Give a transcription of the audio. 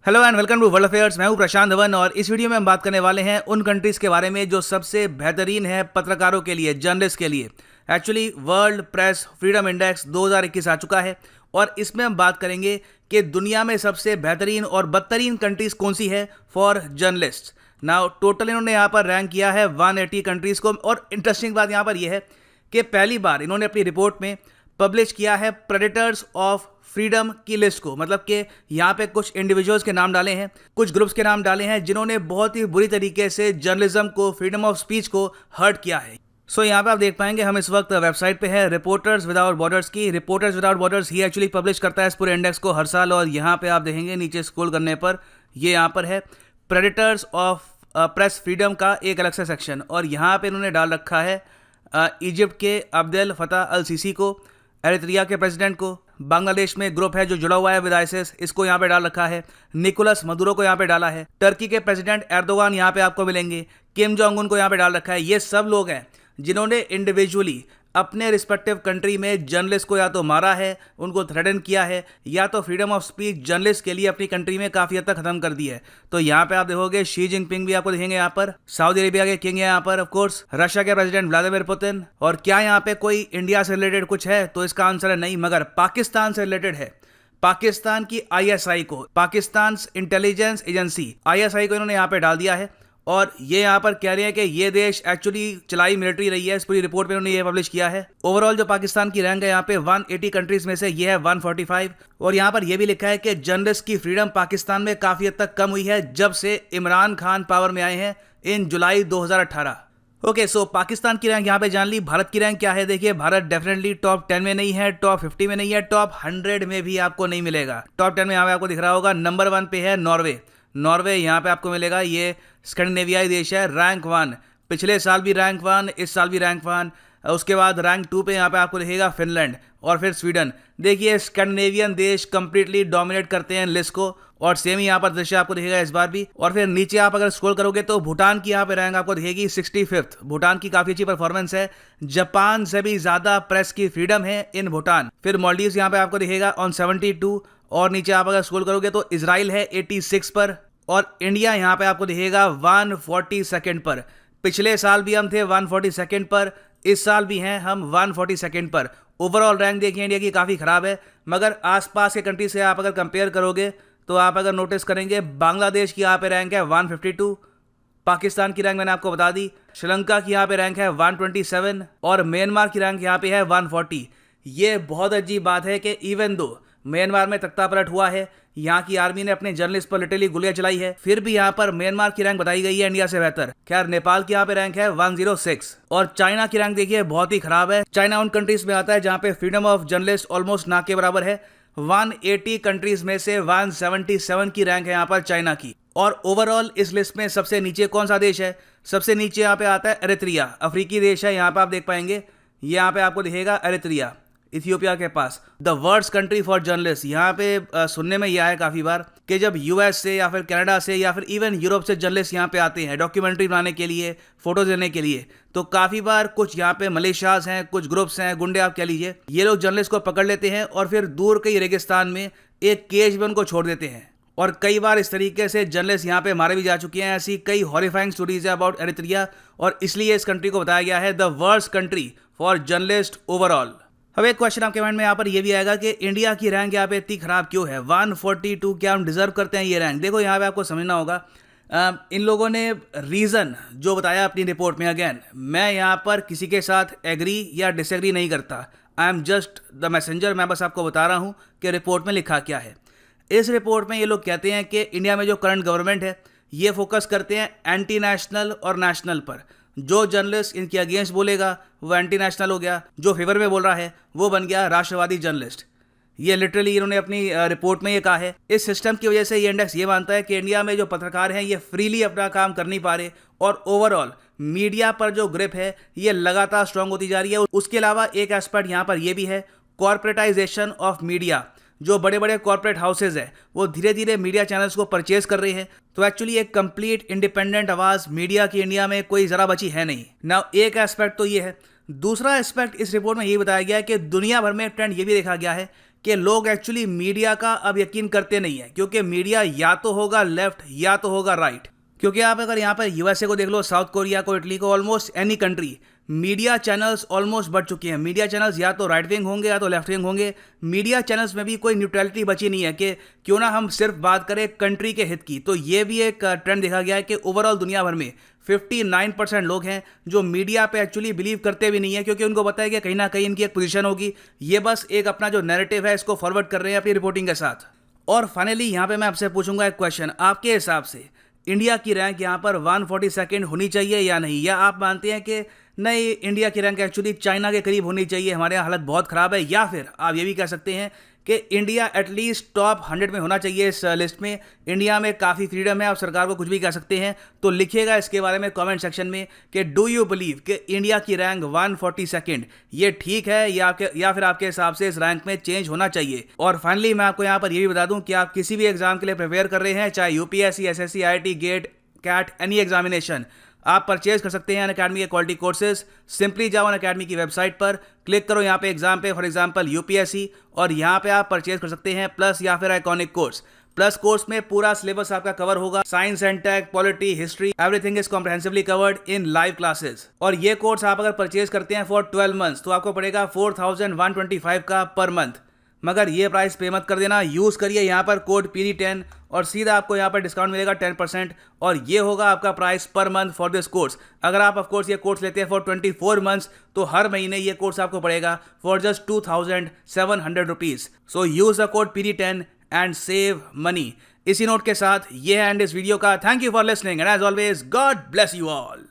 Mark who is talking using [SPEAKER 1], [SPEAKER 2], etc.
[SPEAKER 1] Hello and welcome to world affairs. मैं हूं प्रशांत धवन और इस वीडियो में हम बात करने वाले हैं उन कंट्रीज़ के बारे में जो सबसे बेहतरीन है पत्रकारों के लिए, जर्नलिस्ट के लिए। Actually world press freedom index 2021 आ चुका है और इसमें हम बात करेंगे कि दुनिया में सबसे बेहतरीन और बदतरीन कंट्रीज़ कौन सी है फॉर जर्नलिस्ट। नाउ टोटल इन्होंने यहाँ पर रैंक किया है 180 कंट्रीज़ को। और इंटरेस्टिंग बात यहाँ पर यह है कि पहली बार इन्होंने अपनी रिपोर्ट में पब्लिश किया है प्रेडेटर्स ऑफ फ्रीडम की लिस्ट को। मतलब कि यहाँ पे कुछ इंडिविजुअल्स के नाम डाले हैं, कुछ ग्रुप्स के नाम डाले हैं जिन्होंने बहुत ही बुरी तरीके से जर्नलिज्म को, फ्रीडम ऑफ स्पीच को हर्ट किया है। सो यहाँ पे आप देख पाएंगे, हम इस वक्त वेबसाइट पे है रिपोर्टर्स विदाउट बॉर्डर्स की। रिपोर्टर्स विदाउट बॉर्डर्स ही एक्चुअली पब्लिश करता है इस पूरे इंडेक्स को हर साल। और यहाँ पे आप देखेंगे नीचे स्क्रॉल करने पर ये यहाँ पर है प्रेडेटर्स ऑफ प्रेस फ्रीडम का एक अलग से सेक्शन। और यहाँ पे इन्होंने डाल रखा है इजिप्ट के अब्देल फतह अल सीसी को, एरित्रिया के प्रेसिडेंट को, बांग्लादेश में ग्रुप है जो जुड़ा हुआ है विद आईसिस, इसको यहाँ पे डाल रखा है, निकोलस मदुरो को यहाँ पे डाला है, टर्की के प्रेसिडेंट एर्दोगान यहाँ पे आपको मिलेंगे, किम जोंग उन को यहाँ पे डाल रखा है। ये सब लोग हैं जिन्होंने इंडिविजुअली अपने रिस्पेक्टिव कंट्री में जर्नलिस्ट को या तो मारा है, उनको थ्रेटन किया है, या तो फ्रीडम ऑफ स्पीच जर्नलिस्ट के लिए अपनी कंट्री में काफ़ी हद तक खत्म कर दी है। तो यहाँ पे आप देखोगे शी जिनपिंग भी आपको दिखेंगे, यहाँ पर सऊदी अरेबिया के किंग है, यहाँ पर ऑफ कोर्स रशिया के प्रेसिडेंट व्लादिमीर पुतिन। और क्या यहाँ पे कोई इंडिया से रिलेटेड कुछ है? तो इसका आंसर है नहीं, मगर पाकिस्तान से रिलेटेड है। पाकिस्तान की आईएसआई को, पाकिस्तान इंटेलिजेंस एजेंसी आईएसआई को इन्होंने यहाँ पे डाल दिया है। और ये यहाँ पर कह रहे हैं कि ये देश एक्चुअली चलाई मिलिट्री रही है। इस पूरी रिपोर्ट में उन्होंने ये पब्लिश किया है। ओवरऑल जो पाकिस्तान की रैंक है यहाँ पे 180 कंट्रीज में से ये है 145। और यहाँ पर यह भी लिखा है कि जर्नलिस्ट की फ्रीडम पाकिस्तान में काफ़ी हद तक कम हुई है जब से इमरान खान पावर में आए हैं इन जुलाई 2018। ओके, सो पाकिस्तान की रैंक यहाँ पे जान ली। भारत की रैंक क्या है? देखिए, भारत डेफिनेटली टॉप 10 में नहीं है, टॉप 50 में नहीं है, टॉप 100 में भी आपको नहीं मिलेगा। टॉप 10 में यहाँ पे आपको दिख रहा होगा, नंबर 1 पे है नॉर्वे। नॉर्वे यहाँ पे आपको मिलेगा, ये स्कैंडिनेवियाई देश है, रैंक 1। पिछले साल भी रैंक 1, इस साल भी रैंक 1। उसके बाद रैंक 2 पे यहाँ पे आपको दिखेगा फिनलैंड और फिर स्वीडन। देखिए, स्कैंडिनेवियन देश कंप्लीटली डोमिनेट करते हैं लिस्ट को। और सेम ही यहाँ पर दृश्य आपको दिखेगा इस बार भी। और फिर नीचे आप अगर स्क्रॉल करोगे तो भूटान की यहाँ पे रैंक आपको दिखेगी 65th। भूटान की काफ़ी अच्छी परफॉर्मेंस है। जापान से भी ज़्यादा प्रेस की फ्रीडम है इन भूटान। फिर मालदीव्स यहाँ पे आपको दिखेगा ऑन 72। और नीचे आप अगर स्क्रॉल करोगे तो इजराइल है 86 पर। और इंडिया यहाँ पे आपको दिखेगा 142 पर। पिछले साल भी हम थे 142 पर, इस साल भी हैं हम 142 पर। ओवरऑल रैंक देखिए इंडिया की काफ़ी ख़राब है। मगर आसपास के कंट्री से आप अगर कंपेयर करोगे तो आप अगर नोटिस करेंगे, बांग्लादेश की यहाँ पे रैंक है 152, पाकिस्तान की रैंक मैंने आपको बता दी, श्रीलंका की यहाँ पे रैंक है 127 और म्यांमार की रैंक यहाँ पे है 140। ये बहुत अजीब बात है कि इवन दो म्यांमार में तख्तापलट हुआ है, यहाँ की आर्मी ने अपने जर्नलिस्ट पर लिटरली गोलियां चलाई है, फिर भी यहाँ पर म्यांमार की रैंक बताई गई है इंडिया से बेहतर। खैर, नेपाल की यहाँ पे रैंक है 106। और चाइना की रैंक देखिए बहुत ही खराब है। चाइना उन कंट्रीज में आता है जहाँ पे फ्रीडम ऑफ जर्नलिस्ट ऑलमोस्ट ना के बराबर है। 180 कंट्रीज में से 177 की रैंक है यहाँ पर चाइना की। और ओवरऑल इस लिस्ट में सबसे नीचे कौन सा देश है? सबसे नीचे यहाँ पे आता है एरित्रिया, अफ्रीकी देश है। यहाँ पे आप देख पाएंगे, यहाँ पे आपको दिखेगा एरित्रिया, इथियोपिया के पास। The worst country for journalist. यहाँ पे सुनने में यह आया काफ़ी बार कि जब यूएस से या फिर कनाडा से या फिर इवन यूरोप से जर्नलिस्ट यहाँ पे आते हैं डॉक्यूमेंट्री बनाने के लिए, फोटोज लेने के लिए, तो काफ़ी बार कुछ यहाँ पे मलेशियाज हैं, कुछ ग्रुप्स हैं, गुंडे आप कह लीजिए, ये लोग जर्नलिस्ट को पकड़ लेते हैं और फिर दूर के रेगिस्तान में एक केज में उनको छोड़ देते हैं। और कई बार इस तरीके से जर्नलिस्ट यहाँ पे मारे भी जा चुके हैं। ऐसी कई हॉरिफाइंग स्टोरीज है अबाउट एरित्रिया और इसलिए इस कंट्री को बताया गया है the worst country for journalist overall. अब एक क्वेश्चन आपके माइंड में यहाँ पर ये भी आएगा कि इंडिया की रैंक यहाँ पे इतनी खराब क्यों है? 142, क्या हम डिजर्व करते हैं ये रैंक? देखो, यहाँ पे आपको समझना होगा, इन लोगों ने रीज़न जो बताया अपनी रिपोर्ट में, अगेन मैं यहाँ पर किसी के साथ एग्री या डिसएग्री नहीं करता, I am just the messenger. मैं बस आपको बता रहा हूँ कि रिपोर्ट में लिखा क्या है। इस रिपोर्ट में ये लोग कहते हैं कि इंडिया में जो करंट गवर्नमेंट है ये फोकस करते हैं एंटी नेशनल और नेशनल पर। जो जर्नलिस्ट इनके अगेंस्ट बोलेगा वो एंटी नेशनल हो गया, जो फेवर में बोल रहा है वो बन गया राष्ट्रवादी जर्नलिस्ट। ये लिटरली इन्होंने अपनी रिपोर्ट में ये कहा है। इस सिस्टम की वजह से ये इंडेक्स ये मानता है कि इंडिया में जो पत्रकार हैं ये फ्रीली अपना काम कर नहीं पा रहे और ओवरऑल मीडिया पर जो ग्रिप है ये लगातार स्ट्रांग होती जा रही है। उसके अलावा एक एस्पेक्ट यहाँ पर ये भी है, कॉर्पोरेटाइजेशन ऑफ मीडिया। जो बड़े बड़े कॉर्पोरेट हाउसेज हैं वो धीरे धीरे मीडिया चैनल्स को परचेज कर रहे हैं। तो एक्चुअली एक कंप्लीट इंडिपेंडेंट आवाज़ मीडिया की इंडिया में कोई ज़रा बची है नहीं ना। एक एस्पेक्ट तो ये है। दूसरा एस्पेक्ट इस रिपोर्ट में ये बताया गया है कि दुनिया भर में ट्रेंड ये भी देखा गया है कि लोग एक्चुअली मीडिया का अब यकीन करते नहीं है, क्योंकि मीडिया या तो होगा लेफ्ट या तो होगा राइट। क्योंकि आप अगर यहाँ पर यूएसए को देख लो, साउथ कोरिया को, इटली को, almost any country, media channels almost बढ़ चुके हैं। मीडिया चैनल्स या तो राइट विंग होंगे या तो लेफ्ट विंग होंगे। मीडिया चैनल्स में भी कोई न्यूट्रलिटी बची नहीं है कि क्यों ना हम सिर्फ बात करें कंट्री के हित की। तो ये भी एक ट्रेंड देखा गया है कि ओवरऑल दुनिया भर में 59% लोग हैं जो मीडिया पे एक्चुअली बिलीव करते भी नहीं है, क्योंकि उनको पता है कि कहीं ना कहीं इनकी एक पोजीशन होगी। ये बस एक अपना जो नैरेटिव है इसको फॉरवर्ड कर रहे हैं अपनी रिपोर्टिंग के साथ। और फाइनली यहाँ पे मैं आपसे पूछूंगा एक क्वेश्चन, आपके हिसाब से इंडिया की रैंक यहाँ पर 142nd होनी चाहिए या नहीं? या आप मानते हैं कि नहीं, इंडिया की रैंक एक्चुअली चाइना के करीब होनी चाहिए, हमारे यहाँ हालत बहुत ख़राब है? या फिर आप ये भी कह सकते हैं कि इंडिया एटलीस्ट टॉप 100 में होना चाहिए इस लिस्ट में। इंडिया में काफ़ी फ्रीडम है, आप सरकार को कुछ भी कह सकते हैं। तो लिखिएगा इसके बारे में कमेंट सेक्शन में कि डू यू बिलीव कि इंडिया की रैंक 142nd ये ठीक है या फिर आपके हिसाब से इस रैंक में चेंज होना चाहिए। और फाइनली मैं आपको यहाँ पर ये भी बता दूं कि आप किसी भी एग्जाम के लिए प्रिपेयर कर रहे हैं, चाहे UPSC, SSC, IIT, GATE, CAT, any examination, आप परचेज कर सकते हैं अनअकैडमी के क्वालिटी कोर्सेज। सिंपली जाओ अनअकैडमी की वेबसाइट पर, क्लिक करो यहाँ पे एग्जाम पे, फॉर एग्जांपल यूपीएससी, और यहाँ पे आप परचेज कर सकते हैं प्लस या फिर आइकॉनिक कोर्स। प्लस कोर्स में पूरा सिलेबस आपका कवर होगा, science and tech, polity, history, everything is comprehensively covered in live classes. और ये कोर्स आप अगर परचेज करते हैं फॉर 12 मंथ्स तो आपको पड़ेगा 4125 का पर मंथ। मगर ये प्राइस पे मत कर देना, यूज़ करिए यहाँ पर कोड PD10 और सीधा आपको यहाँ पर डिस्काउंट मिलेगा 10%, और ये होगा आपका price per month for this course. अगर आप ऑफकोर्स ये कोर्स लेते हैं फॉर 24 मंथ्स तो हर महीने ये कोर्स आपको पड़ेगा for just 2700 rupees. So use the code PD10 and save money. इसी नोट के साथ ये एंड इस वीडियो का। Thank you for listening and as always God bless you all.